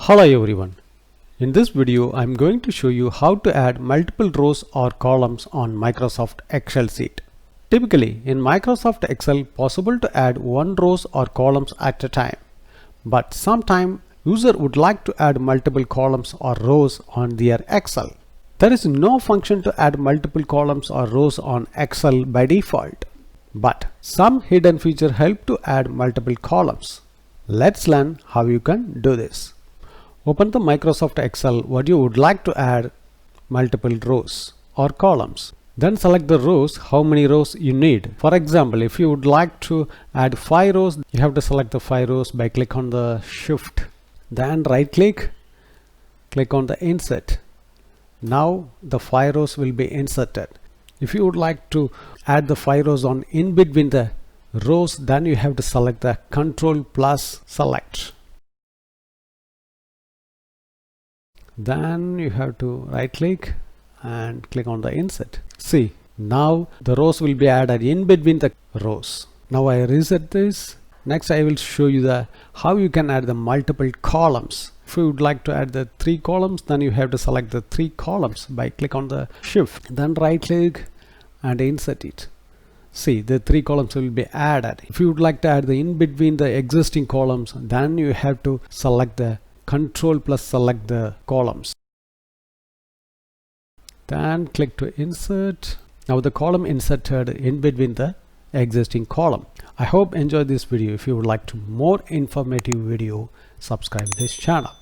Hello everyone. In this video I'm going to show you how to add multiple rows or columns on Microsoft Excel sheet. Typically in Microsoft Excel possible to add one rows or columns at a time, but sometime user would like to add multiple columns or rows on their Excel. There is no function to add multiple columns or rows on Excel by default, but some hidden feature help to add multiple columns. Let's learn how you can do this. Open the Microsoft Excel what you would like to add multiple rows or columns. Then select the rows, how many rows you need. For example, if you would like to add 5 rows, you have to select the 5 rows by click on the shift. Then right click on the insert. Now the 5 rows will be inserted. If you would like to add the 5 rows on in between the rows, then you have to select the Control plus select. Then you have to right click and click on the insert. See, now the rows will be added in between the rows. Now I reset this. Next I will show you how you can add the multiple columns. If you would like to add the 3 columns, then you have to select the 3 columns by click on the shift. Then right click and insert it. See, the 3 columns will be added. If you would like to add the in between the existing columns, then you have to select the Control plus select the columns. Then click to insert. Now the column inserted in between the existing column. I hope you enjoyed this video. If you would like to more informative video, subscribe this channel.